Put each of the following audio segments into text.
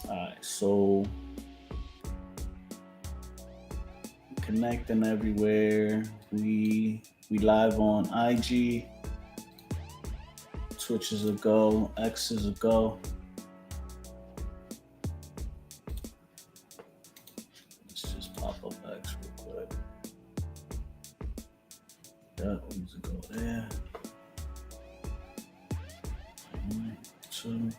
Alright, so connecting everywhere. We live on IG. Twitch is a go. X is a go. Let's just pop up X real quick. That one's a go there. 1, 2.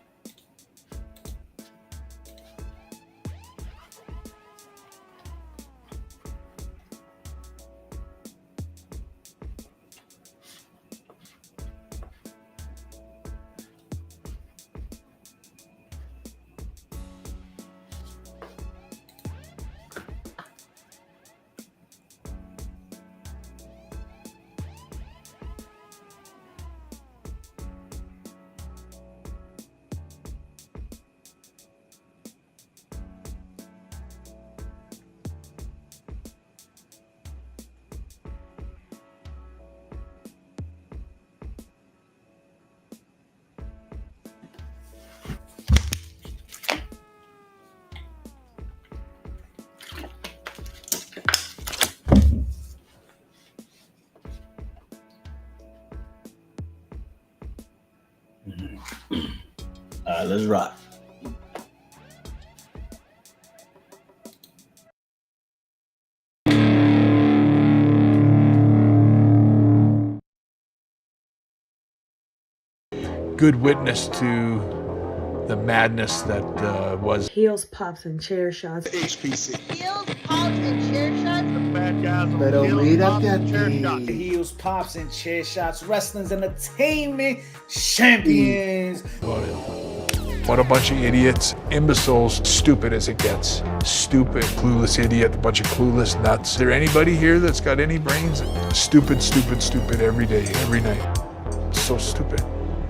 All right, let's rock. Good witness to the madness that was Heels, pops, and chair shots. HPC. Heels, pops, and chair shots. Bad guys. Pero mírate a ti. Heels, pops, and chair shots. Wrestling's entertainment champions. what a bunch of idiots, imbeciles, stupid as it gets. Stupid, clueless idiot, a bunch of clueless nuts. Is there anybody here that's got any brains? Stupid, stupid, stupid every day, every night. So stupid.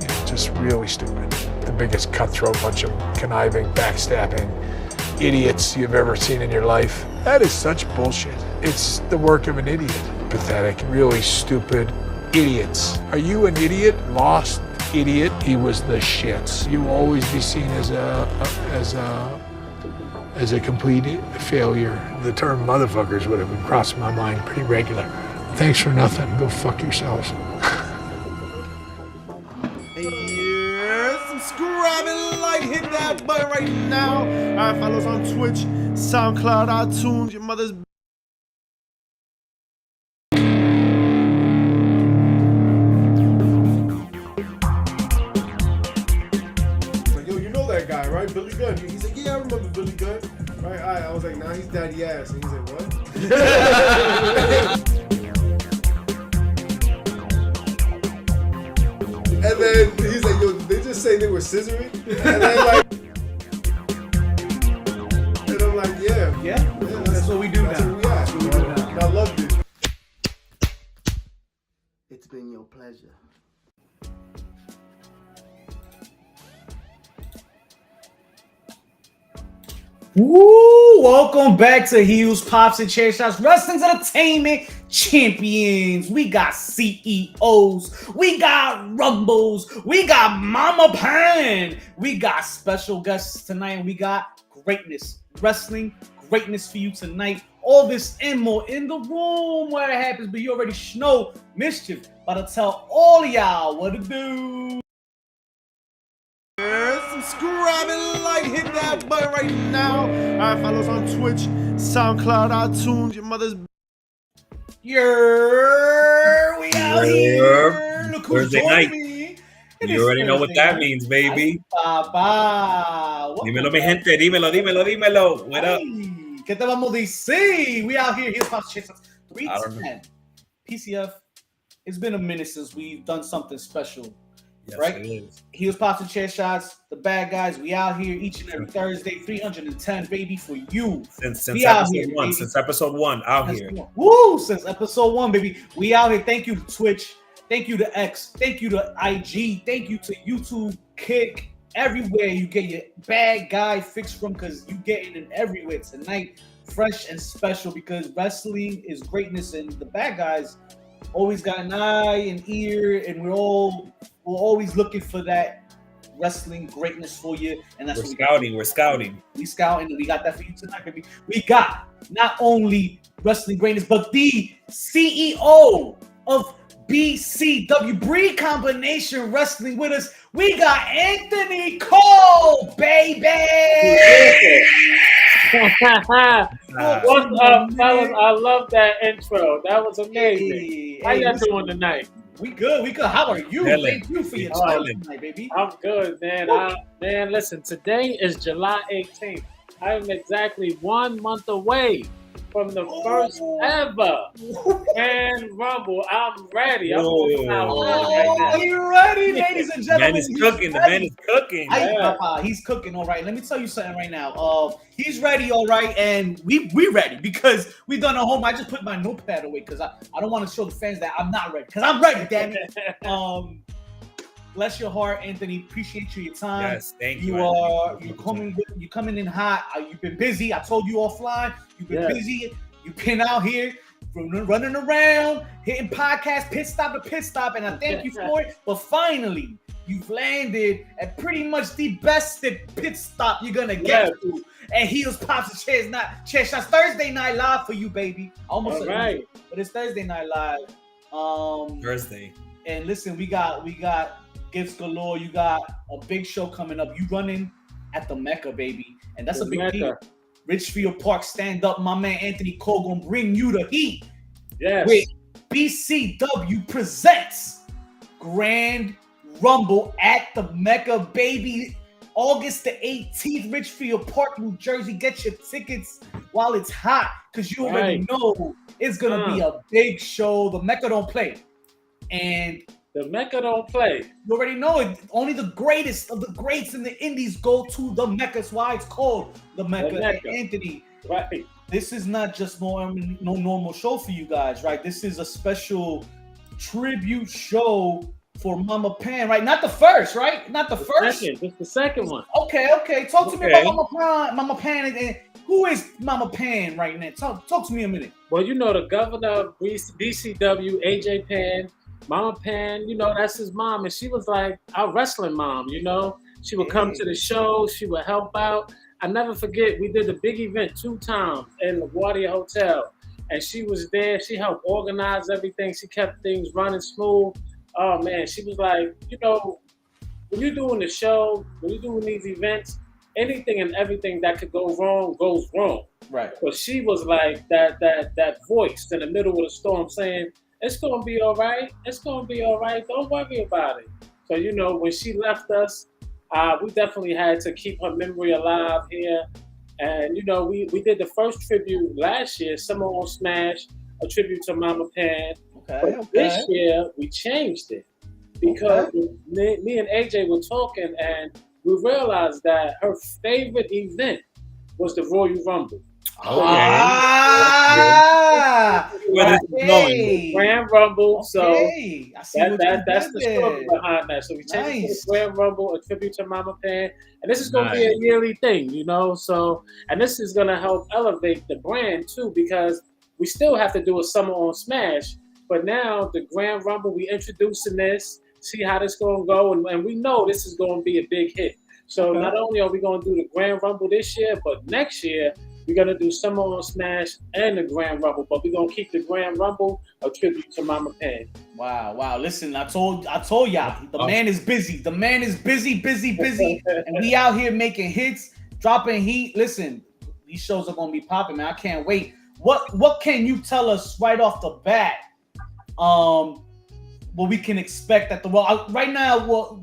You know, just really stupid. The biggest cutthroat bunch of conniving, backstabbing idiots you've ever seen in your life. That is such bullshit. It's the work of an idiot. Pathetic, really stupid idiots. Are you an idiot? Lost idiot? He was the shits. You will always be seen as a complete failure. The term motherfuckers would have been crossing my mind pretty regular. Thanks for nothing. Go fuck yourselves. Subscribe and like, hit that button right now. All right, follow us on Twitch, SoundCloud, iTunes, your mother's. Like, yo, you know that guy, right? Billy Gunn. He's like, yeah, I remember Billy Gunn. Right? All right. I was like, nah, he's daddy ass. And he's like, what? And then he's like, yo, they just say they were scissoring? And then like, and I'm like, yeah, That's what we do that's now. what we are. And I loved it. It's been your pleasure. Woo! Welcome back to Heels, Pops, and Chair Shots, Wrestling's Entertainment Champions. We got CEOs, we got Rumbles, we got Mama Pan, we got special guests tonight, and we got greatness, wrestling greatness for you tonight. All this and more in the room where it happens, but you already know Mischief about to tell all of y'all what to do. Subscribe and like, hit that button right now. All right, follow us on Twitch, SoundCloud, iTunes, your mother's. We out here. Look who's Thursday joining night. me. It You is already know what Thursday that night. means, baby. Ay, papá. Dímelo, mi gente. Dímelo. What up? Ay, ¿Qué te vamos a decir? We out here. Here's Pops Chase. I don't 310. PCF. It's been a minute since we've done something special. Yes, Right? it is. Heels, Pops, and Chair Shots. The bad guys. We out here each and every Thursday. 310, baby, for you. Since We out episode here, one. baby. Since episode one, out here. Woo! Since episode 1, baby. We out here. Thank you to Twitch. Thank you to X. Thank you to IG. Thank you to YouTube, Kick. Everywhere you get your bad guy fix from, because you getting it everywhere tonight. Fresh and special, because wrestling is greatness, and the bad guys always got an eye and ear, and we're always looking for that wrestling greatness for you, and that's We're what scouting. We're scouting. we scouting, and we got that for you tonight, baby. We got not only wrestling greatness, but the CEO of BCW Breed Combination Wrestling with us. We got Anthony Cole, baby. What's up, fellas? I love that intro. That was amazing. How y'all doing tonight? We good. How are you? Helen. Thank you for your time tonight, baby. I'm good, man. Man, listen, today is July 18th. I am exactly 1 month away from the first ever Grand Rumble. I'm ready. I'm going out right now. You ready, ladies and The gentlemen? man is cooking. The man is cooking. He's cooking, all right. Let me tell you something right now. He's ready, all right, and we ready because we done a home. I just put my notepad away because I don't want to show the fans that I'm not ready because I'm ready, damn it. Bless your heart, Anthony. Appreciate your time. Yes, thank you. You're coming in hot. You've been busy. I told you offline. You've been busy. You've been out here running around, hitting podcasts, pit stop to pit stop, and I thank you for it. But finally, you've landed at pretty much the best pit stop you're gonna get to. And Heels, Pops, and Chair Shots Thursday Night Live for you, baby. Almost all right, but it's Thursday Night Live. Thursday. And listen, we got gifts galore. You got a big show coming up. You running at the Mecca, baby, and that's a big deal. Richfield Park, stand up. My man Anthony Cole gonna bring you the heat. Yes. With BCW presents Grand Rumble at the Mecca, baby. August the 18th, Richfield Park, New Jersey. Get your tickets while it's hot, because you already know it's gonna be a big show. The Mecca don't play. And the Mecca don't play. You already know it. Only the greatest of the greats in the indies go to the Mecca. That's why it's called the Mecca. And Anthony, right? This is not just no normal show for you guys, right? This is a special tribute show for Mama Pan, right? Not the first, right? Not the first. It's the second one. Okay. Talk to me about Mama Pan, and who is Mama Pan right now? Talk to me a minute. Well, you know, the governor of BCW, AJ Pan. Mama Pan, you know, that's his mom, and she was like our wrestling mom, you know. She would come to the show, she would help out. I never forget, we did the big event 2 times in the LaGuardia Hotel, and she was there. She helped organize everything. She kept things running smooth. Oh, man, she was like, you know, when you're doing the show, when you're doing these events, anything and everything that could go wrong goes wrong. Right. But she was like that voice in the middle of the storm saying, it's going to be all right. It's going to be all right. Don't worry about it. So, you know, when she left us, we definitely had to keep her memory alive here. And, you know, we did the first tribute last year, Summer on Smash, a tribute to Mama Pan. But this year, we changed it because me and AJ were talking, and we realized that her favorite event was the Royal Rumble. Grand Rumble. So that's the story behind that. So we changed it to Grand Rumble, a tribute to Mama Pan, and this is going to be a yearly thing, you know. So, and this is going to help elevate the brand too, because we still have to do a Summer on Smash, but now the Grand Rumble, we introducing this, see how this going to go, and we know this is going to be a big hit. So not only are we going to do the Grand Rumble this year, but next year we're going to do Summer on Smash and the Grand Rumble, but we're going to keep the Grand Rumble a tribute to Mama Pan. Wow. Listen, I told y'all, the man is busy. The man is busy. And we out here making hits, dropping heat. Listen, these shows are going to be popping, man. I can't wait. What can you tell us right off the bat? What we can expect at right now,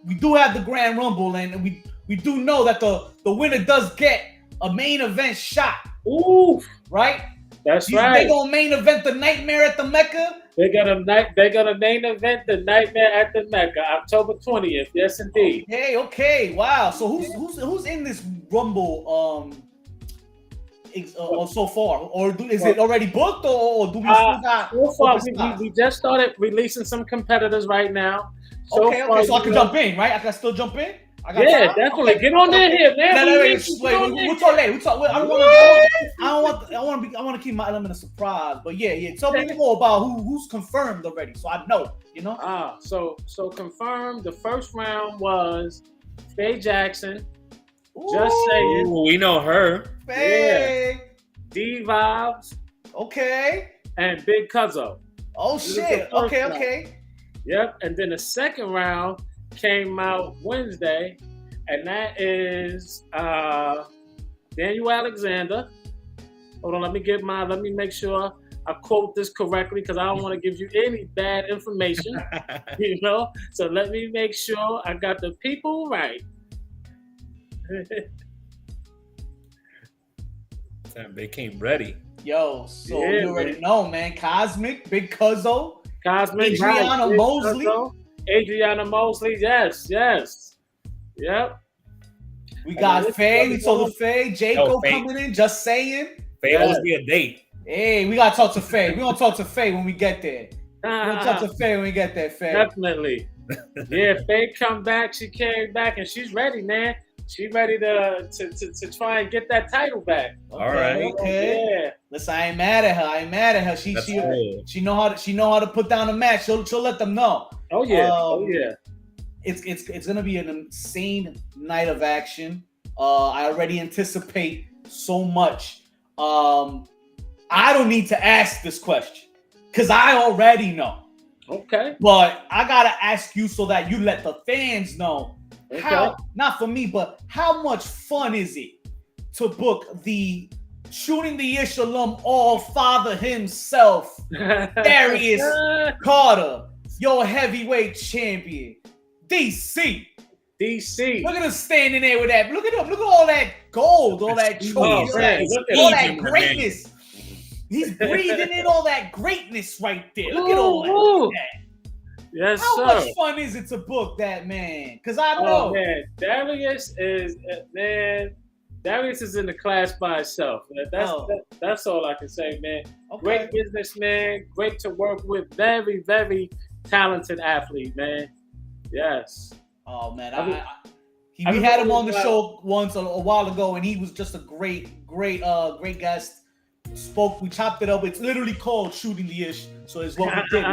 we do have the Grand Rumble, and we do know that the winner does get a main event shot. Ooh, right? That's right. They gonna main event the Nightmare at the Mecca. They're gonna main event the Nightmare at the Mecca, October 20th. Yes, indeed. Okay. Wow. So who's in this Rumble? So far, or is it already booked, or do we still got? So far, we just started releasing some competitors right now. So I can jump in, right? I can still jump in. Definitely. Get on in here, man. Wait. We'll talk later. I don't want want to keep my element of surprise. But yeah. Tell me more about who's confirmed already, so I know. So confirmed. The first round was Faye Jackson. Ooh, Just saying. Ooh, we know her. Faye. Yeah. D Vibes. Okay. And Big Cuzzo. Oh shit. Okay. Yep. And then the second round came out Wednesday, and that is Daniel Alexander. Hold on, let me make sure I quote this correctly because I don't want to give you any bad information. So let me make sure I got the people right. Damn, they came ready. Yo, so you already know, man. Cosmic, Big Cuzzo, Adriana Mosley. Adriana Mosley, yes. Yep. We got Faye. We told the Faye. Jacob coming in, just saying. Faye owes me a date. Hey, we gotta talk to Faye. We're gonna talk to Faye when we get there. Faye. Definitely. Yeah, Faye come back. She came back and she's ready, man. She's ready to try and get that title back. All right. Okay. Yeah. Listen, I ain't mad at her. She know how to put down a match. She'll let them know. Oh yeah. It's gonna be an insane night of action. I already anticipate so much. I don't need to ask this question because I already know. Okay. But I gotta ask you so that you let the fans know how, not for me, but how much fun is it to book the Shooting the Ish alum all father himself, Darius Carter, your heavyweight champion, DC. Look at him standing there with that. Look at him. Look at all that gold, all that trophy, all that greatness. He's breathing in all that greatness right there. Look at all that. Yes, How much fun is it to book that, man? Because I know. Oh, man. Darius is in the class by itself. That's all I can say, man. Okay. Great businessman, great to work with, very, very talented athlete, man. Yes. Oh man, we had him on the show once a while ago, and he was just a great guest. We chopped it up. It's literally called Shooting the Ish. So it's what we did.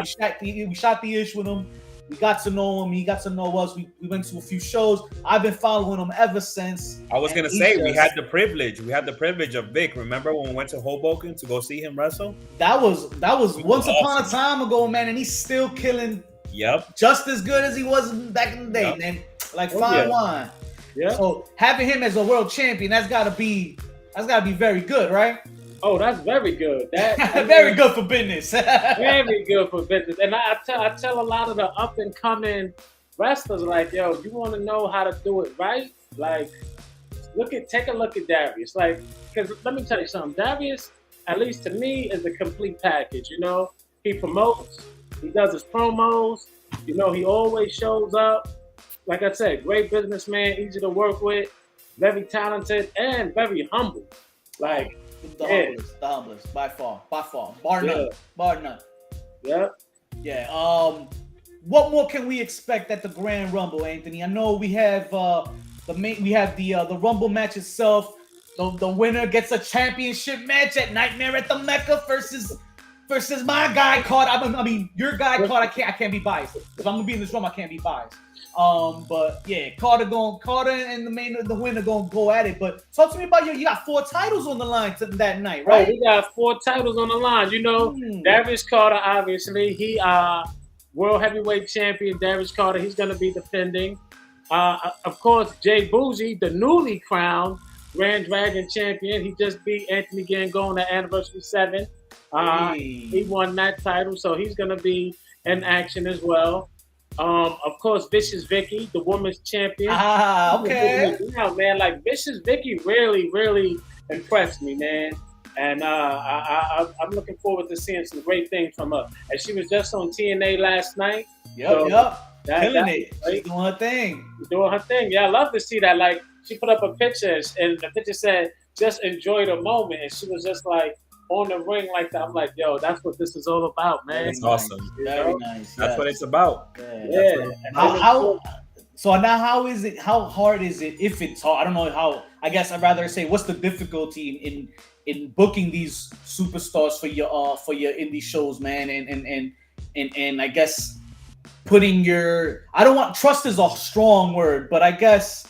We shot the ish with him. We got to know him. He got to know us. We went to a few shows. I've been following him ever since. I was gonna say we had the privilege. We had the privilege of Vic. Remember when we went to Hoboken to go see him wrestle? That was once upon a time ago, man, and he's still killing. Yep. Just as good as he was back in the day, man. Like fine wine. Yeah. So having him as a world champion, that's gotta be very good, right? Oh, that's very good. Very good for business. Very good for business. And I tell a lot of the up and coming wrestlers, like, yo, you want to know how to do it right? Like, take a look at Darius. Like, because let me tell you something. Darius, at least to me, is a complete package. He promotes. He does his promos. He always shows up. Like I said, great businessman, easy to work with, very talented, and very humble. Like, the humblest, by far, bar none. Yep. Yeah. What more can we expect at the Grand Rumble, Anthony? I know we have the Rumble match itself. The winner gets a championship match at Nightmare at the Mecca versus my guy Carter. I mean your guy Carter. I can't be biased. If I'm gonna be in this room, I can't be biased. But yeah, Carter and the winner gonna go at it. But talk to me about you got 4 titles on the line that night, right? Oh, we got 4 titles on the line. Darius Carter, obviously, he world heavyweight champion. Darius Carter, he's gonna be defending. Of course, Jay Bougie, the newly crowned Grand Dragon champion. He just beat Anthony Gangone at Anniversary 7. He won that title, so he's gonna be in action as well. Of course, Vicious Vicky, the women's champion. Okay. Now, man, like Vicious Vicky really, really impressed me, man. And I'm looking forward to seeing some great things from her. And she was just on TNA last night. Yep. Killing it. She's doing her thing. Yeah, I love to see that. Like, she put up a picture, and the picture said, "Just enjoy the moment." And she was just like on the ring like that. I'm like, yo, that's what this is all about, man. That's awesome. Very nice. That's what it's about. Yeah. So now how hard is it, if it's hard? I don't know how, I guess I'd rather say what's the difficulty in booking these superstars for your indie shows, man, and I guess putting your trust is a strong word, but I guess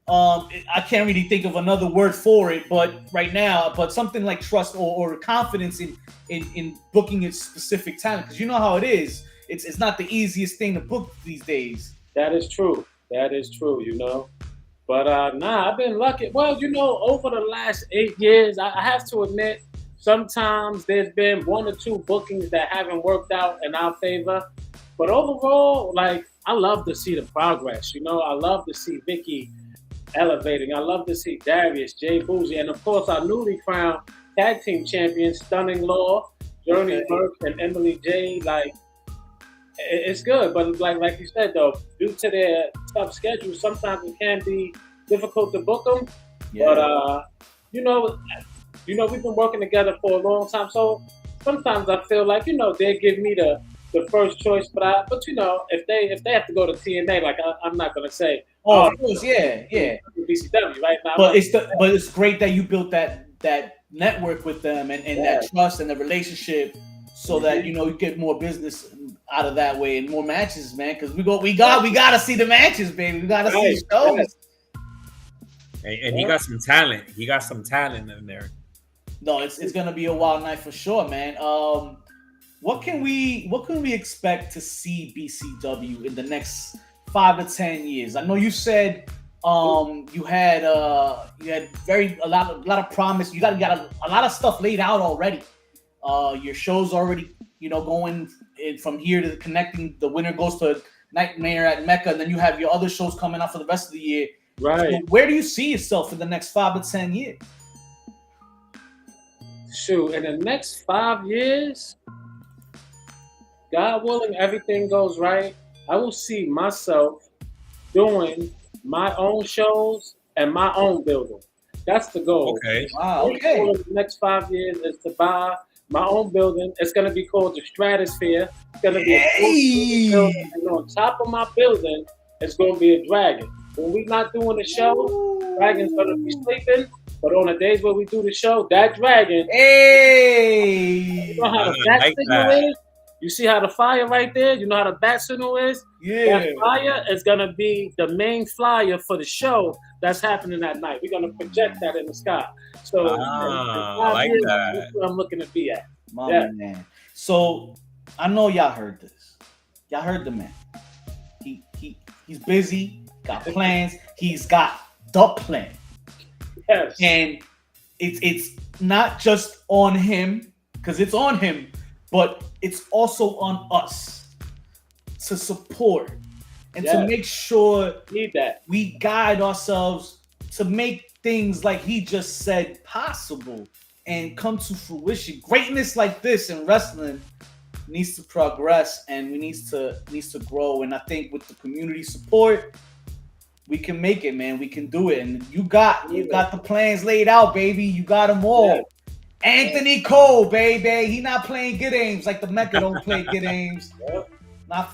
I can't really think of another word for it, but right now, but something like trust or confidence in booking its specific talent, because you know how it is. It's not the easiest thing to book these days. That is true. That is true. But I've been lucky. Well, over the last 8 years, I have to admit, sometimes there's been 1 or 2 bookings that haven't worked out in our favor. But overall, like, I love to see the progress. I love to see Vicky elevating. I love to see Darius, Jay Bougie, and of course our newly crowned tag team champions, Stunning Law, Journey Burke, and Emily J. Like, it's good, but like you said though, due to their tough schedule, sometimes it can be difficult to book them. Yeah. But we've been working together for a long time, so sometimes I feel like they give me the first choice. But if they have to go to TNA, like I'm not gonna say. Oh, of course, yeah. BCW right now. But it's great that you built that network with them and that trust and the relationship, so that you get more business out of that way and more matches, man. Because we gotta see the matches, baby. We gotta see the shows. And he got some talent. He got some talent in there. No, it's gonna be a wild night for sure, man. What can we expect to see BCW in the next 5 to 10 years? I know you said you had a lot of promise. You got a lot of stuff laid out already. Your show's already going from here to connecting. The winner goes to Nightmare at Mecca, and then you have your other shows coming out for the rest of the year. Right. So where do you see yourself in the next 5 to 10 years? Shoot, in the next 5 years, God willing, everything goes right, I will see myself doing my own shows and my own building. That's the goal. Okay. Wow. Okay. The next 5 years is to buy my own building. It's going to be called the Stratosphere. It's going to be a building, and on top of my building, it's going to be a dragon. When we're not doing the show, dragon's going to be sleeping. But on the days where we do the show, that dragon. Hey. You know how the bat signal is? You see how the fire right there? You know how the bat signal is? Yeah. That fire is going to be the main flyer for the show that's happening that night. We're going to project that in the sky. So I like that. That's where I'm looking to be at. My man. So I know y'all heard this. Y'all heard the man. He's busy, got plans. He's got the plan. Yes. And it's not just on him, because it's on him, but it's also on us to support and to make sure we guide ourselves to make things like he just said possible and come to fruition. Greatness like this in wrestling needs to progress, and we needs to grow. And I think with the community support, we can make it, man. We can do it. And you got the plans laid out, baby. You got them all. Yeah. Anthony Cole, baby. He not playing good games like the Mecca don't play good games.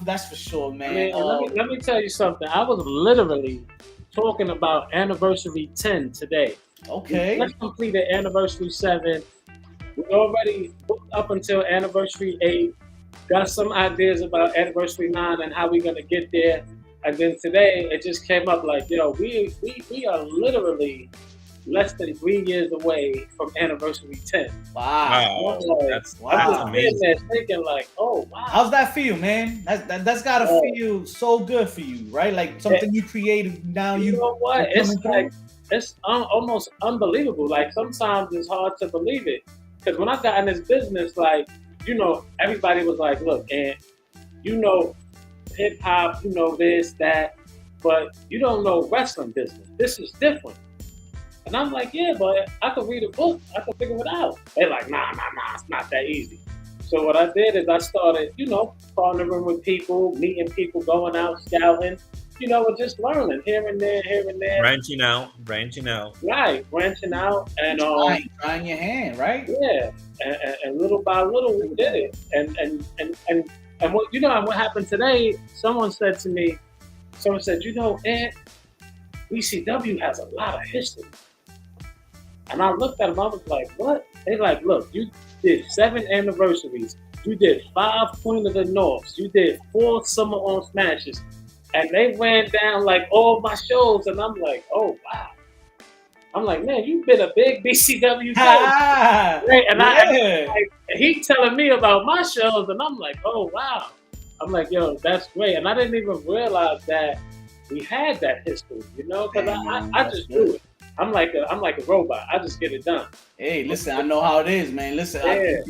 That's for sure, man. Let me tell you something. I was literally talking about anniversary 10 today. Okay. Let's complete the anniversary 7. We already booked up until anniversary 8. Got some ideas about anniversary 9 and how we're going to get there. And then today, it just came up like, we are literally less than 3 years away from anniversary 10. Wow. That's amazing. There thinking like, oh, wow. How's that feel, man? That's got to feel so good for you, right? Like something you created, now you know what? It's almost unbelievable. Like sometimes it's hard to believe it. Because when I got in this business, like, everybody was like, look, and hip hop, this, that, but you don't know wrestling business. This is different. And I'm like, yeah, but I could read a book. I could figure it out. They're like, nah, it's not that easy. So what I did is I started, partnering with people, meeting people, going out, scouting, and just learning here and there. Branching out. Right, branching out. And trying your hand, right? Yeah. And little by little we did it. And what happened today, someone said, Ant, BCW has a lot of history. And I looked at them, I was like, what? They like, look, you did 7 anniversaries. You did 5 Queen of the Norths. You did 4 Summer on Smashes. And they ran down like all my shows. And I'm like, oh, wow. I'm like, man, you've been a big BCW fan. Right? And he telling me about my shows. And I'm like, oh, wow. I'm like, yo, that's great. And I didn't even realize that we had that history, you know, because I just do it. I'm like a robot. I just get it done. Hey, listen, I know how it is, man. Listen, yeah.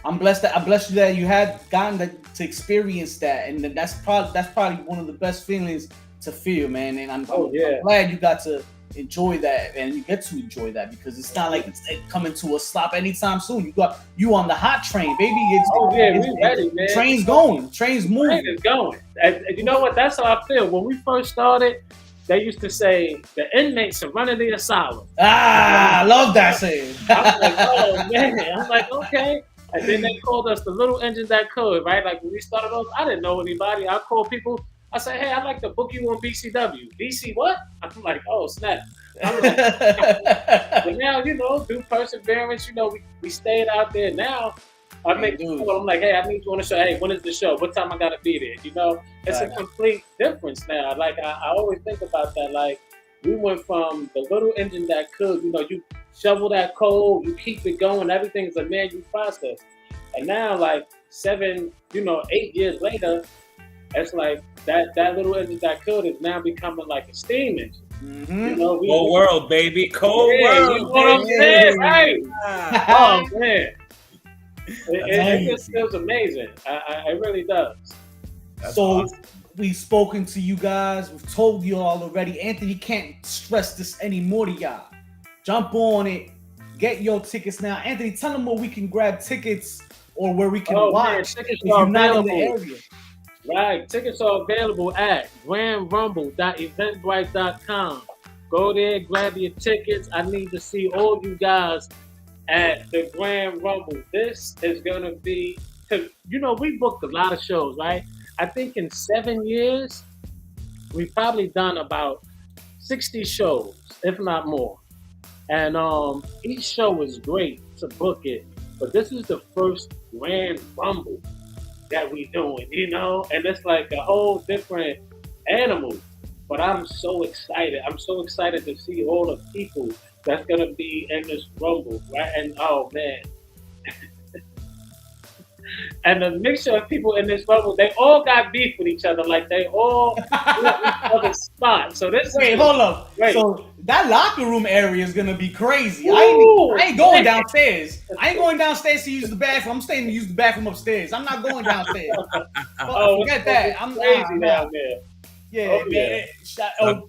I'm blessed you that you had gotten to experience that, and that's probably one of the best feelings to feel, man. And I'm glad you got to enjoy that, and you get to enjoy that because it's not like it's coming to a stop anytime soon. You on the hot train, baby. We ready, man. Train's going, train's moving. Train is going. And you know what? That's how I feel. When we first started, they used to say the inmates are running the asylum. I love that saying. I'm like, oh man. I'm like, okay. And then they called us the little engine that could, right? Like when we started off, I didn't know anybody. I called people. I said, hey, I'd like to book you on BCW. BC what? I'm like, oh, snap. I'm like, but now, you know, through perseverance, you know, we stayed out there. Now, I make people, I'm like, hey, I need you on the show. Hey, when is the show? What time I got to be there? You know, it's a complete difference now. Like, I always think about that. Like, we went from the little engine that could, you know, you shovel that coal, you keep it going. Everything's a manual process. And now, like 7, 8 years later, it's like that little engine that could is now becoming like a steam engine. Mm-hmm. You know, cold world, baby. Cold world. You know what I'm saying? Right. Oh, man. It just feels amazing. It really does. That's awesome. We've spoken to you guys. We've told you all already. Anthony can't stress this anymore to y'all. Jump on it. Get your tickets now. Anthony, tell them where we can grab tickets or where we can watch if you're not in the area. Right. Tickets are available at grandrumble.eventbrite.com. Go there, grab your tickets. I need to see all you guys at the Grand Rumble. This is going to be, because, we booked a lot of shows, right? I think in 7 years, we've probably done about 60 shows, if not more. And each show is great to book it, but this is the first Grand Rumble that we doing, and it's like a whole different animal. But I'm so excited. I'm so excited to see all the people that's gonna be in this Rumble, right? And oh man. And the mixture of people in this Rumble, they all got beef with each other. Like they all got each other's spot. So this hold up. Great. So that locker room area is gonna be crazy. I ain't going downstairs. I ain't going downstairs to use the bathroom. I'm staying to use the bathroom upstairs. I'm not going downstairs. Forget that. I'm crazy down there. Yeah, man.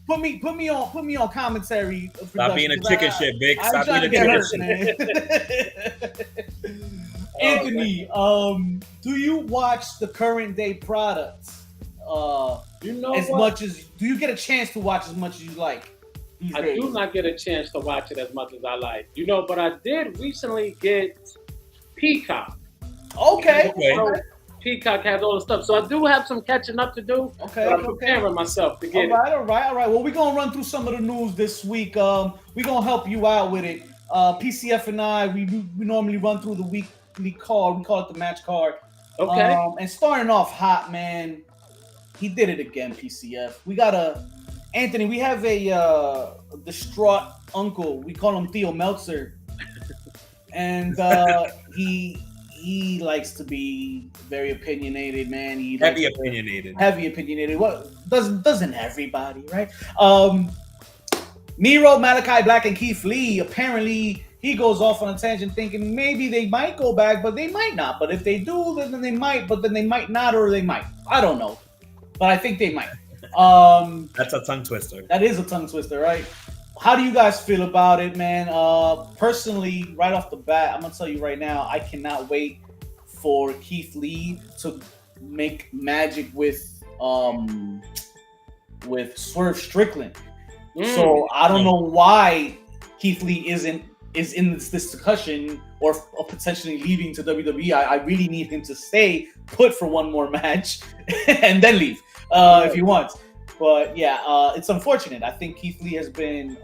Put me on commentary. Stop being a chicken shit, Vic. Stop being a chicken shit. Anthony, do you watch the current day products? Do you get a chance to watch as much as you like? I do not get a chance to watch it as much as I like. But I did recently get Peacock. Okay. Peacock has all the stuff. So I do have some catching up to do. Okay. But I'm preparing myself to get it. All right. Well, we're going to run through some of the news this week. We're going to help you out with it. PCF and I, we normally run through the weekly card. We call it the match card. Okay. And starting off hot, man. He did it again, PCF. We got Anthony, we have a distraught uncle. We call him Theo Meltzer. And he likes to be very opinionated, man. Heavy opinionated. What doesn't everybody, right? Miro, Malachi Black, and Keith Lee. Apparently, he goes off on a tangent, thinking maybe they might go back, but they might not. But if they do, then they might. But then they might not, or they might. I don't know, but I think they might. That's a tongue twister. That is a tongue twister, right? How do you guys feel about it, man? Personally, right off the bat, I'm gonna tell you right now, I cannot wait for Keith Lee to make magic with Swerve Strickland. So I don't know why Keith Lee is in this discussion or potentially leaving to WWE. I really need him to stay put for one more match and then leave if he wants. But yeah, it's unfortunate. I think Keith Lee has been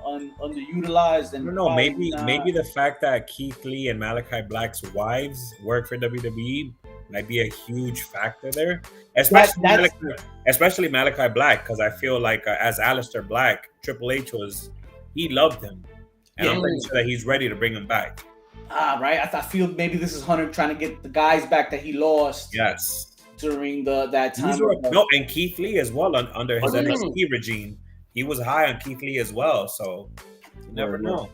underutilized, and I don't know. probably Maybe the fact that Keith Lee and Malachi Black's wives work for WWE might be a huge factor there, especially Malachi Black, because I feel like as Aleister Black, Triple H he loved him, and I'm pretty sure that he's ready to bring him back. Right. I feel maybe this is Hunter trying to get the guys back that he lost. Yes. During that time. And Keith Lee as well under his NXT regime. He was high on Keith Lee as well, so you never know.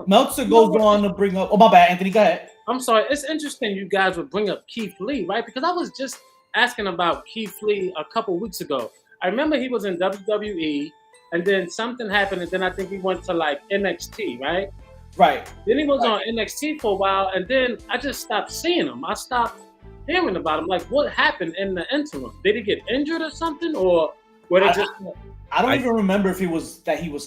Meltzer goes on to bring up. Oh, my bad, Anthony. Go ahead. I'm sorry. It's interesting you guys would bring up Keith Lee, right? Because I was just asking about Keith Lee a couple weeks ago. I remember he was in WWE, and then something happened, and then I think he went to like NXT, right? Right. Then he was on NXT for a while, and then I just stopped seeing him. I stopped hearing about him. Like, what happened in the interim? Did he get injured or something, or were they just? I don't even remember if he was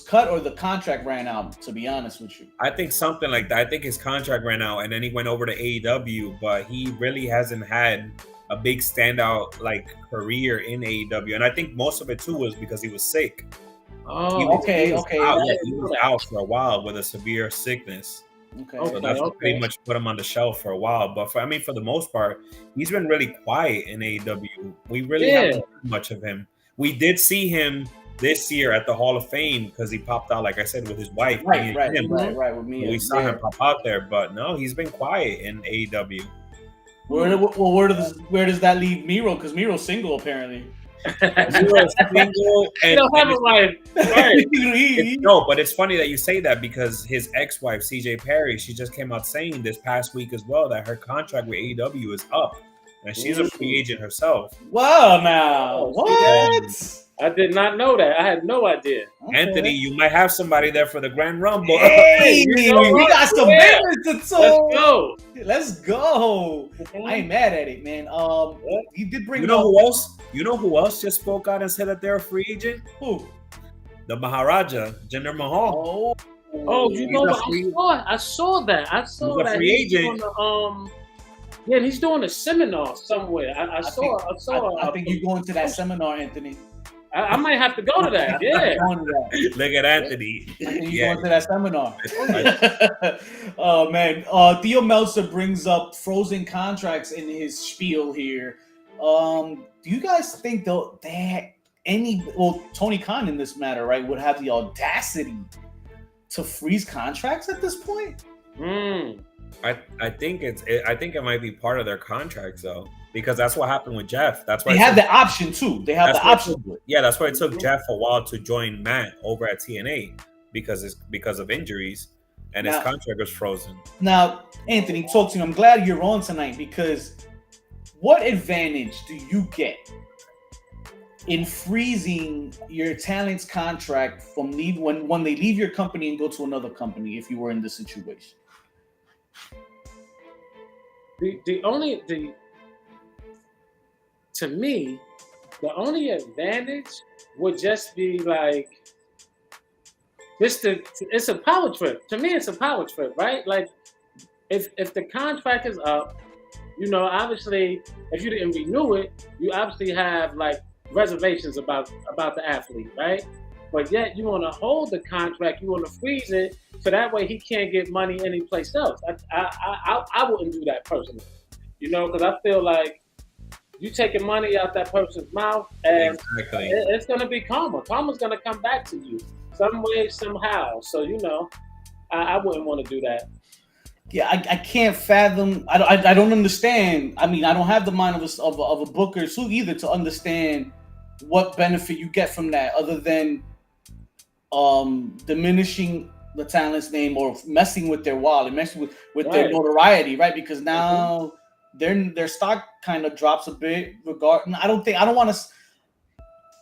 cut or the contract ran out. To be honest with you, I think something like that. I think his contract ran out, and then he went over to AEW. But he really hasn't had a big standout like career in AEW, and I think most of it too was because he was sick. Oh, okay. He was out for a while with a severe sickness. So that's pretty much put him on the shelf for a while. But for the most part, he's been really quiet in AEW. We really haven't heard much of him. We did see him this year at the Hall of Fame because he popped out, like I said, with his wife. Right, with me. So we saw him pop out there, but no, he's been quiet in AEW. Where does that leave Miro? Because Miro's single apparently. Miro's single, and don't have a wife. Right. No, but it's funny that you say that because his ex-wife CJ Perry, she just came out saying this past week as well that her contract with AEW is up, and she's a free agent herself. Wow, now what? I did not know that. I had no idea. Okay. Anthony, you might have somebody there for the Grand Rumble. Hey, we got some business to talk. Let's go. I ain't mad at it, man. He did bring. You know who else? You know who else just spoke out and said that they're a free agent? Who? The Maharaja, Jinder Mahal. You know what? I saw that. I saw that. Free agent. Yeah, and he's doing a seminar somewhere. I saw. I think you're going to that seminar, Anthony. I might have to go to that. Yeah. Look at Anthony. You're going to that seminar. Oh man. Theo Meltzer brings up frozen contracts in his spiel here. Do you guys think though that Tony Khan in this matter, right, would have the audacity to freeze contracts at this point? I think it might be part of their contracts though. Because that's what happened with Jeff. That's why they have the option too. They have the option. That's why it took Jeff a while to join Matt over at TNA because of injuries, and his contract was frozen. Now, Anthony, talk to me. I'm glad you're on tonight because what advantage do you get in freezing your talent's contract from when they leave your company and go to another company if you were in this situation? To me, the only advantage would just be like it's a power trip. To me, it's a power trip, right? Like if the contract is up, obviously if you didn't renew it, you obviously have like reservations about the athlete, right? But yet you want to hold the contract, you want to freeze it, so that way he can't get money anyplace else. I wouldn't do that personally, because I feel like you taking money out that person's mouth, and it's going to be karma. Karma's going to come back to you some way, somehow. So, I wouldn't want to do that. Yeah, I can't fathom. I don't understand. I mean, I don't have the mind of a booker so either to understand what benefit you get from that, other than diminishing the talent's name or messing with their wallet, messing with their notoriety, right? Because now their stock kind of drops a bit. I don't want to.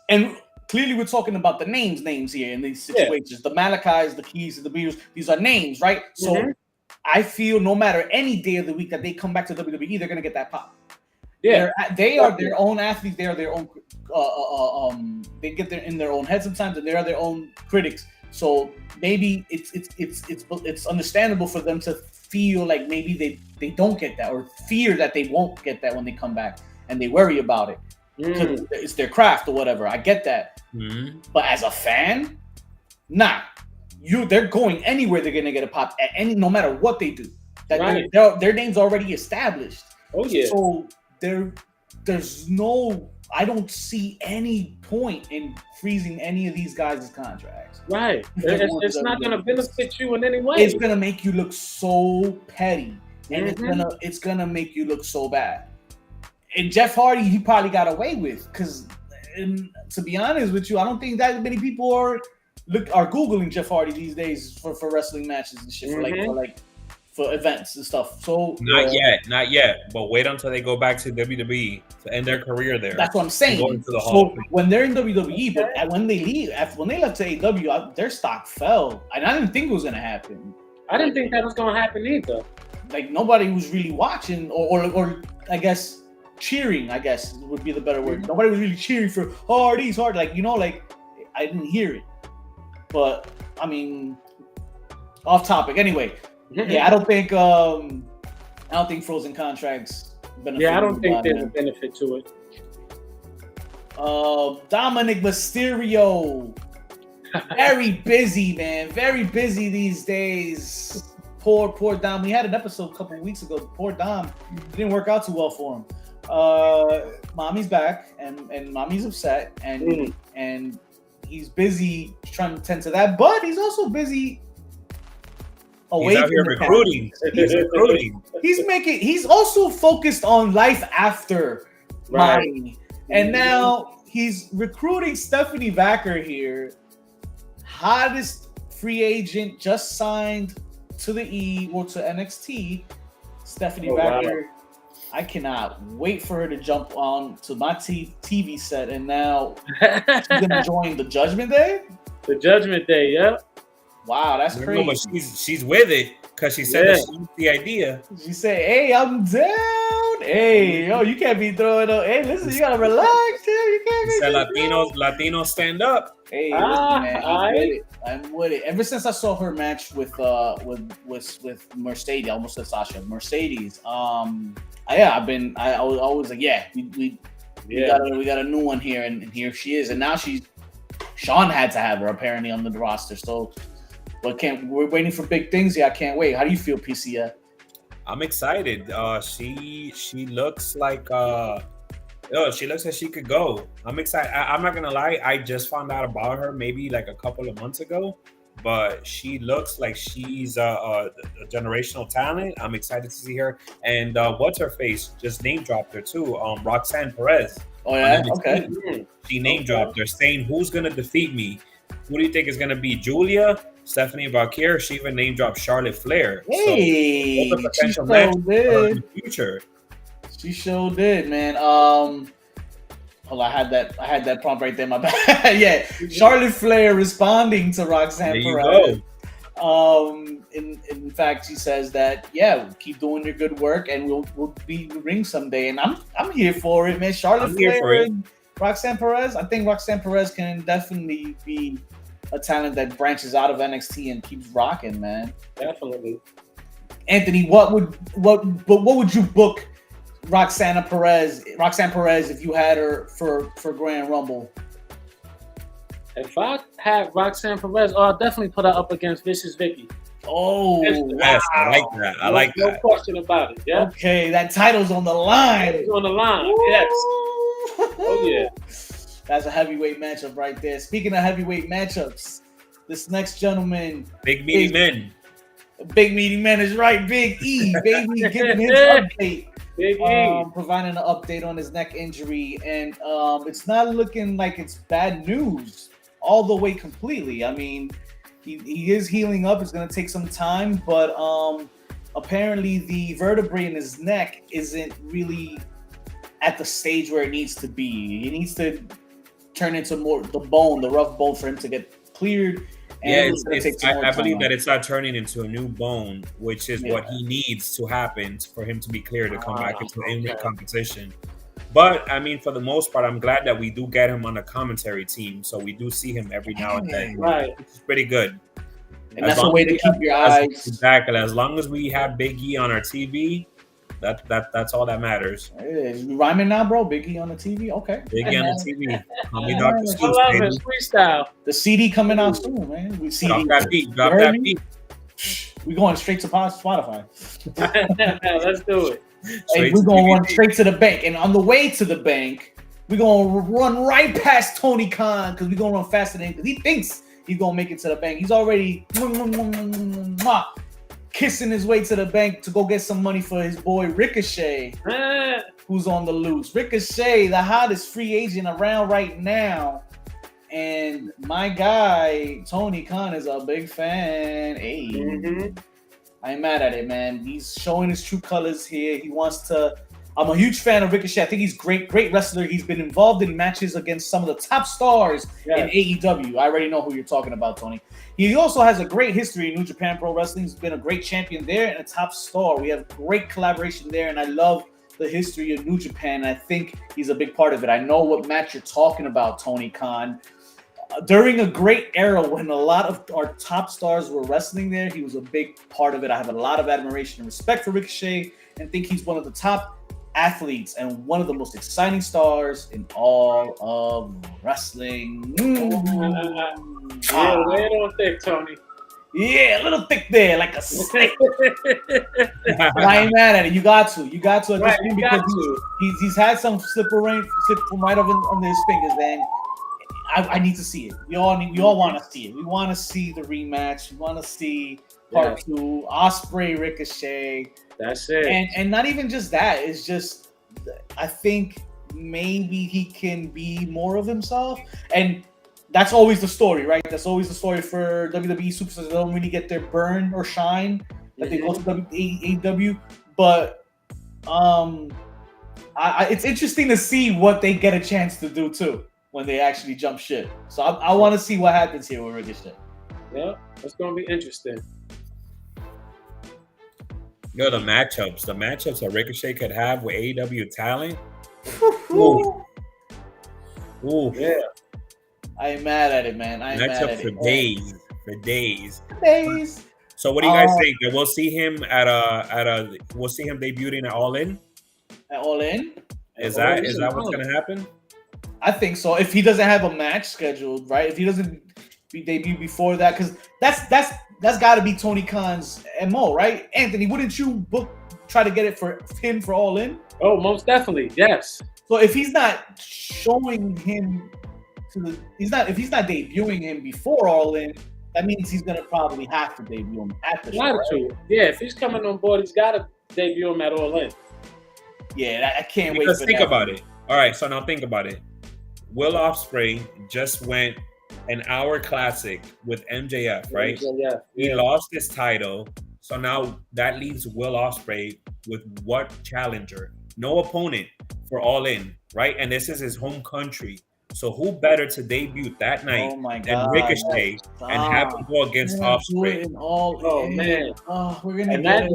And clearly, we're talking about the names here in these situations. The Malachis, the Keys, the Beatles. These are names, right? So I feel no matter any day of the week that they come back to WWE, they're gonna get that pop. Yeah, they are their own athletes. They are their own. They get in their own head sometimes, and they are their own critics. So maybe it's understandable for them to feel like maybe they don't get that, or fear that they won't get that when they come back, and they worry about it. because it's their craft or whatever. I get that, but as a fan, nah. They're going anywhere. They're gonna get a pop at no matter what they do. Their name's already established. Oh yeah. So there's no. I don't see any point in freezing any of these guys' contracts. Right. It's not gonna benefit you in any way. It's gonna make you look so petty, and it's gonna make you look so bad. And Jeff Hardy, he probably got away with, because to be honest with you, I don't think that many people are Googling Jeff Hardy these days for wrestling matches and shit, for events and stuff. So not yet. But wait until they go back to WWE to end their career there. That's what I'm saying. So when they're in WWE, but when they leave, when they left to AEW, their stock fell, and I didn't think it was gonna happen. I didn't think that was gonna happen either. Like nobody was really watching, or I guess cheering. I guess would be the better word. Nobody was really cheering for Hardy's hard. Like I didn't hear it. But I mean, off topic. Anyway, yeah, I don't think frozen contracts benefit. Yeah, I don't think there's a benefit to it. Dominic Mysterio, very busy, man. Very busy these days. Poor Dom. We had an episode a couple of weeks ago. Poor Dom. It didn't work out too well for him. Mommy's back, and Mommy's upset, and he's busy trying to tend to that, but he's also busy away from recruiting. He's recruiting. He's also focused on life after Mommy. And now he's recruiting Stephanie Baker here. Hottest free agent, just signed to the to NXT. Stephanie Baker. Wow. I cannot wait for her to jump on to my TV set, and now she's gonna join the Judgment Day. The Judgment Day, yeah. Wow, that's crazy. But she's with it because she said that she liked the idea. She said, "Hey, I'm down. Hey, yo, you can't be throwing up. Hey, listen, you gotta relax here. You can't be." Said Latinos stand up. Hey, listen, man, I'm with it. Ever since I saw her match with Mercedes, I almost said Sasha, Mercedes. I was always like, we got a new one here, and here she is, and now Sean had to have her apparently on the roster. So, we're waiting for big things here. I can't wait. How do you feel, PCF? I'm excited. She looks like she looks like she could go. I'm excited. I'm not gonna lie. I just found out about her maybe like a couple of months ago, but she looks like she's a generational talent. I'm excited to see her. And what's her face? Just name dropped her too. Roxanne Perez. Oh yeah. Okay. She name dropped her, saying, "Who's gonna defeat me? Who do you think is gonna be Julia, Stephanie Valkyrie?" She even name dropped Charlotte Flair. Hey, so, potential match in the future. She sure did, man. Hold on, I had that prompt right there. My bad. Yeah, Charlotte Flair responding to Roxanne Perez. In fact, she says that keep doing your good work, and we'll be in the ring someday. And I'm here for it, man. Charlotte Flair and Roxanne Perez. I think Roxanne Perez can definitely be a talent that branches out of NXT and keeps rocking, man. Definitely. Anthony, what would you book Roxanne Perez if you had her for Grand Rumble? If I had Roxanne Perez, I'll definitely put her up against Vicious Vicky. Oh, yes, wow. I like that. No question about it. Yeah. Okay, that title's on the line. It's on the line. Ooh. Yes. Oh yeah. That's a heavyweight matchup right there. Speaking of heavyweight matchups, this next gentleman, Big Meaty Men. Big Meaty Men is right. Big E, baby, giving his update. Big E. Providing an update on his neck injury, and it's not looking like it's bad news all the way completely. I mean, he is healing up. It's going to take some time, but apparently the vertebrae in his neck isn't really at the stage where it needs to be. He needs to turn into more the rough bone for him to get cleared. And I believe that it's not turning into a new bone, which is what he needs to happen for him to be cleared to come back into in-ring competition. But I mean, for the most part, I'm glad that we do get him on a commentary team, so we do see him every now and then. Right, it's pretty good. And that's a way to keep your eyes exactly. As long as we have Big E on our TV, That's all that matters. Hey, you rhyming now, bro? Biggie on the TV? Okay. Biggie on the TV. Call me Dr. I Seuss, love baby. his freestyle. The CD coming out soon, man. We CD. Drop that beat. Drop You heard that me? beat. We going straight to Spotify. Let's do it. Hey, Straight we're to gonna run DVD. straight to the bank, and on the way to the bank, we're gonna run right past Tony Khan because we're gonna run faster than him because he thinks he's gonna make it to the bank. He's already kissing his way to the bank to go get some money for his boy Ricochet, who's on the loose. Ricochet, the hottest free agent around right now. And my guy, Tony Khan, is a big fan. Hey, I ain't mad at it, man. He's showing his true colors here. He wants to. I'm a huge fan of Ricochet. I think he's great wrestler. He's been involved in matches against some of the top stars in AEW. I already know who you're talking about, Tony. He also has a great history in New Japan Pro Wrestling. He's been a great champion there and a top star. We have great collaboration there, and I love the history of New Japan. I think he's a big part of it. I know what match you're talking about, Tony Khan. During a great era when a lot of our top stars were wrestling there, he was a big part of it. I have a lot of admiration and respect for Ricochet and think he's one of the top athletes and one of the most exciting stars in all of wrestling. Yeah, lay it on thick, Tony. Yeah, a little thick there, like a snake. But I ain't mad at it. You got to. At this Right, point you got because to. he's had some slip from right under his fingers, and I need to see it. We all want to see it. We want to see the rematch. We want to see part 2, Ospreay Ricochet. That's it. And not even just that. It's just I think maybe he can be more of himself. And that's always the story, right? That's always the story for WWE superstars. They don't really get their burn or shine that they go to AEW. But it's interesting to see what they get a chance to do too when they actually jump ship. So I want to see what happens here with Ricochet. Yeah, it's going to be interesting. Yo, the matchups that Ricochet could have with AEW talent. Ooh. Yeah. I ain't mad at it, man. I ain't mad at for it. days. So what do you guys think? That we'll see him we'll see him debuting at All In? At All In? Is that what's gonna happen? I think so. If he doesn't have a match scheduled, right? If he doesn't debut before that, because that's got to be Tony Khan's MO, right? Anthony, wouldn't you try to get it for him for All In? Oh, most definitely, yes. So if he's not showing him if he's not debuting him before All In, that means he's gonna probably have to debut him at the show. Right? Yeah, if he's coming on board, he's got to debut him at All In. Yeah, I can't wait. Because for think that. about it. All right, so now think about it. Will Ospreay just went an hour classic with MJF, right? Yeah. He lost his title, so now that leaves Will Ospreay with what challenger? No opponent for All In, right? And this is his home country. So who better to debut that night than Ricochet and have him go against Ospreay? Man. Oh, we're gonna and get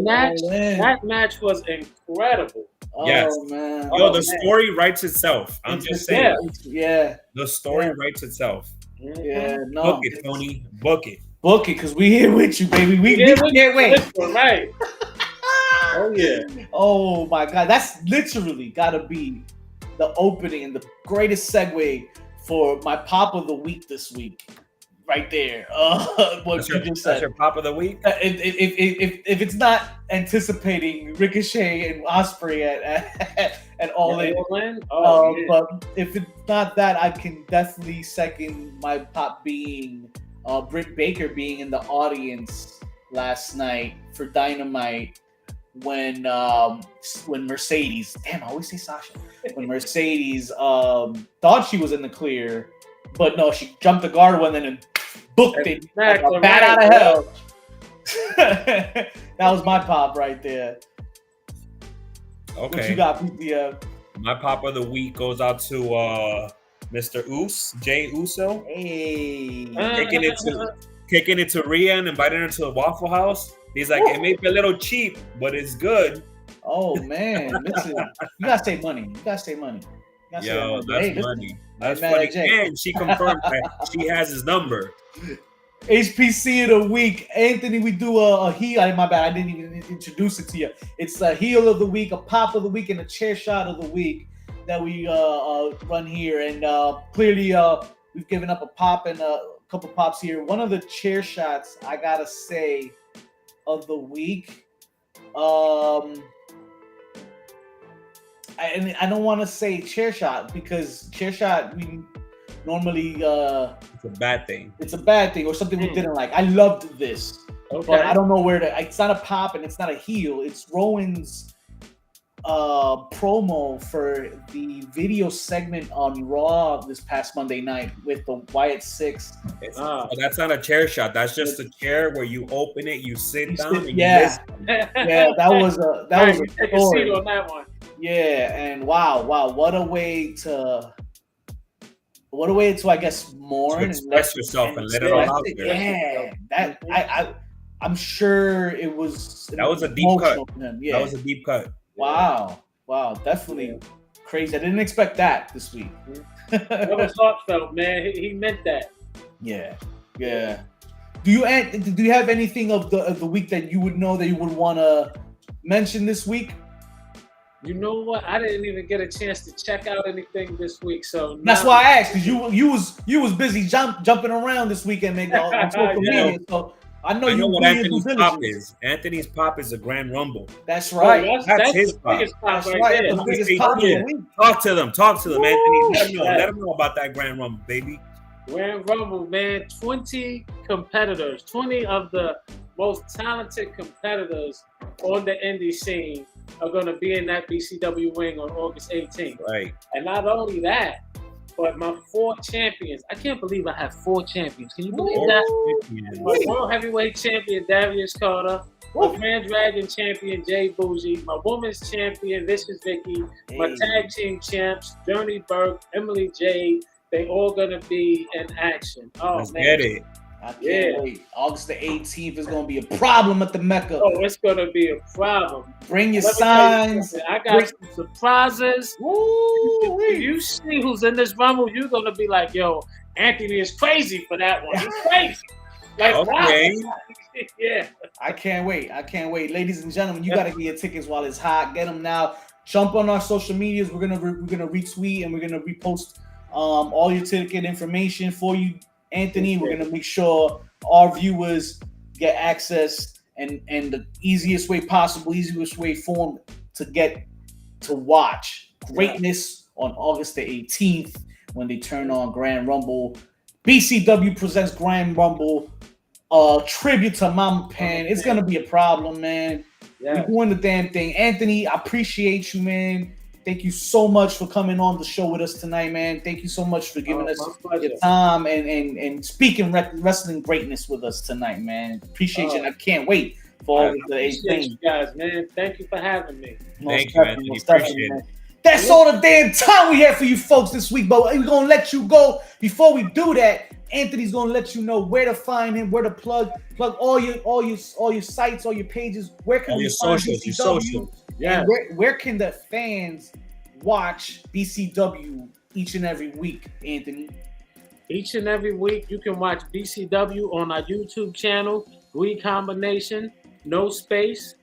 that match was incredible. Yes. Oh man. Yo, the story writes itself. I'm just saying. Yeah. The story writes itself. Yeah. No. Book it, Tony. Book it. Book it, because we here with you, baby. We can't wait. Right. Oh yeah. Oh my God. That's literally gotta be the opening and the greatest segue for my pop of the week this week. Right there. What you just said. That's your pop of the week? If it's not anticipating Ricochet and Ospreay at All In. But if it's not that, I can definitely second my pop being Britt Baker being in the audience last night for Dynamite when Mercedes, damn, I always say Sasha, when Mercedes thought she was in the clear, but no, she jumped the guard one and then booked it like a bat out of hell. That was my pop right there. Okay. What you got, PTF? My pop of the week goes out to Mr. Jay Uso. Hey. Kicking it to Rhea and inviting her to the Waffle House. He's like, it may be a little cheap, but it's good. Oh man, listen, you gotta save money. Yo, that's money. That's funny. And she confirmed that she has his number. HPC of the week. Anthony, we do a heel. My bad, I didn't even introduce it to you. It's a heel of the week, a pop of the week, and a chair shot of the week that we run here. And clearly we've given up a pop and a couple pops here. One of the chair shots, I gotta say, of the week. I don't want to say chair shot because chair shot we normally it's a bad thing. It's a bad thing or something we didn't like. I loved this, but I don't know where to. It's not a pop and it's not a heel. It's Rowan's promo for the video segment on Raw this past Monday night with the Wyatt Six. That's not a chair shot. That's just a chair where you open it, you sit down. And yeah, that was a take a seat on that one. Yeah, and wow, what a way to I guess mourn to express yourself and let it all out there. Yeah, that I'm sure it was. That was a deep cut. Yeah. That was a deep cut. Wow, definitely crazy. I didn't expect that this week. That was heartfelt, man. He meant that. Yeah. Do you have anything of the week that you would know that you would want to mention this week? You know what? I didn't even get a chance to check out anything this week, so that's why I asked because you was busy jumping around this weekend, making on social media. So I know what Anthony's pop is. Anthony's pop is a Grand Rumble. That's right. That's his pop. That's right. The biggest pop of the week. Talk to them, Anthony. Let them know about that Grand Rumble, baby. Grand Rumble, man. 20 competitors, 20 of the most talented competitors on the indie scene are going to be in that BCW wing on August 18th. Right. And not only that, but my 4 champions. I can't believe I have 4 champions. Can you believe that? My World Heavyweight Champion, Darius Carter. My Grand Dragon Champion, Jay Bougie. My Women's Champion, Vicious Vicky. My Tag Team Champs, Journey Burke, Emily Jade. They all going to be in action. Oh, Let's man. get it. I can't wait. August the 18th is going to be a problem at the Mecca. Oh, it's going to be a problem. Bring your signs. I got some surprises. If you see who's in this Rumble, you're going to be like, yo, Anthony is crazy for that one. He's crazy. Like, okay. Yeah. I can't wait. Ladies and gentlemen, you got to get your tickets while it's hot. Get them now. Jump on our social medias. We're gonna retweet and we're gonna repost all your ticket information for you, Anthony. We're gonna make sure our viewers get access and the easiest way possible, easiest way for them to get to watch greatness on August the 18th when they turn on Grand Rumble. BCW presents Grand Rumble, tribute to Mama Pan. It's gonna be a problem, man. Yeah. We're doing the damn thing. Anthony, I appreciate you, man. Thank you so much for coming on the show with us tonight, man. Thank you so much for giving us your time and speaking wrestling greatness with us tonight, man. Appreciate you, and I can't wait for all the 18th. You guys, man. Thank you for having me. Thank you, Anthony. Appreciate it. That's all the damn time we have for you folks this week, but we're gonna let you go. Before we do that, Anthony's gonna let you know where to find him, where to plug all your sites, all your pages. Where can we find BCW? Yeah. And where can the fans watch BCW each and every week, Anthony? Each and every week, you can watch BCW on our YouTube channel, Recombination, No Space.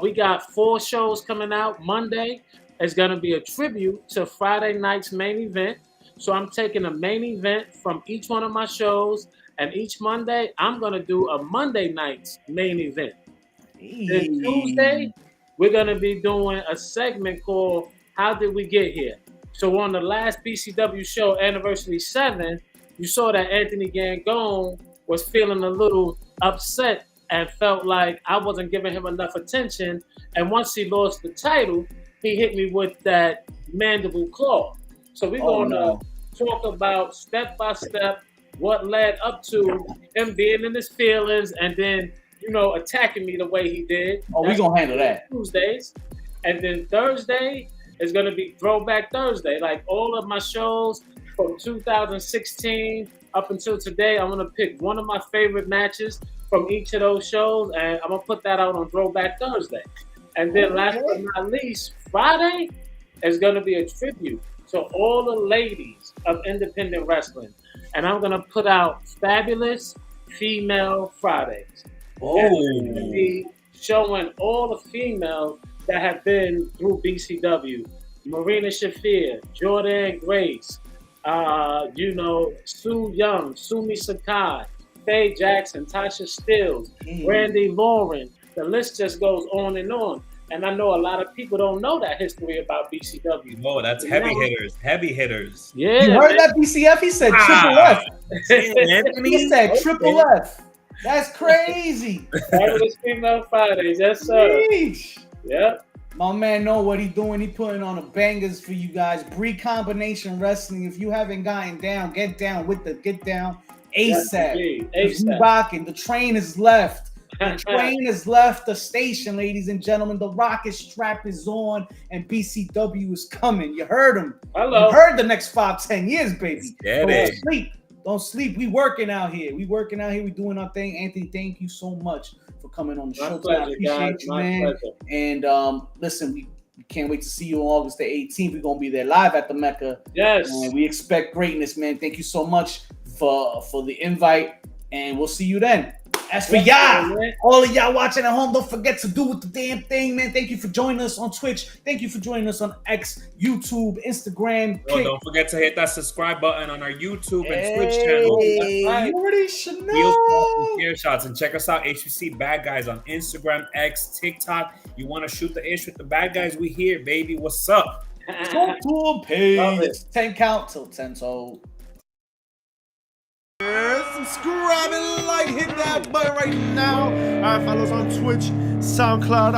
We got 4 shows coming out. Monday is going to be a tribute to Friday night's main event. So I'm taking a main event from each one of my shows, and each Monday, I'm going to do a Monday night's main event. Then Tuesday, we're going to be doing a segment called How Did We Get Here? So on the last BCW show, Anniversary 7, you saw that Anthony Gangone was feeling a little upset and felt like I wasn't giving him enough attention. And once he lost the title, he hit me with that mandible claw. So we're going to talk about step by step what led up to him being in his feelings and then, attacking me the way he did. Oh, we're going to handle that. Tuesdays. And then Thursday is going to be Throwback Thursday. Like all of my shows from 2016 up until today, I'm going to pick one of my favorite matches from each of those shows, and I'm going to put that out on Throwback Thursday. And then last but not least, Friday is going to be a tribute to all the ladies of independent wrestling. And I'm going to put out fabulous Female Fridays. Oh. And be showing all the females that have been through BCW. Marina Shafir, Jordan Grace, Sue Young, Sumi Sakai, Faye Jackson, Tasha Stills, Randy Lauren. The list just goes on and on. And I know a lot of people don't know that history about BCW. Oh, that's heavy hitters. Heavy hitters. Yeah. You heard that, BCF? He said triple F. He said triple F. That's crazy. Fabulous Female Fridays. Yes, sir. Sheesh. Yep. My man know what he doing. He putting on a bangers for you guys. Bree Combination Wrestling. If you haven't gotten down, get down ASAP. ASAP. Rocking. The train is left. The train has left the station, ladies and gentlemen. The rocket strap is on, and BCW is coming. You heard him. Hello. You heard the next 5-10 years, baby. Don't sleep. Don't sleep. We working out here. We doing our thing. Anthony, thank you so much for coming on the show. Pleasure, I appreciate you, man. Pleasure. And listen, we can't wait to see you on August the 18th. We're gonna be there live at the Mecca. Yes. And we expect greatness, man. Thank you so much for the invite, and we'll see you then. As for y'all, all of y'all watching at home, don't forget to do the damn thing, man. Thank you for joining us on Twitch. Thank you for joining us on X, YouTube, Instagram. Don't forget to hit that subscribe button on our YouTube and Twitch channel. Right. You already should know. Shots, and check us out, HBC Bad Guys, on Instagram, X, TikTok. You want to shoot the ish with the bad guys? We here, baby. What's up? Go to a page. 10 count till 10 so. Subscribe and like, hit that button right now. All right, follow us on Twitch, SoundCloud.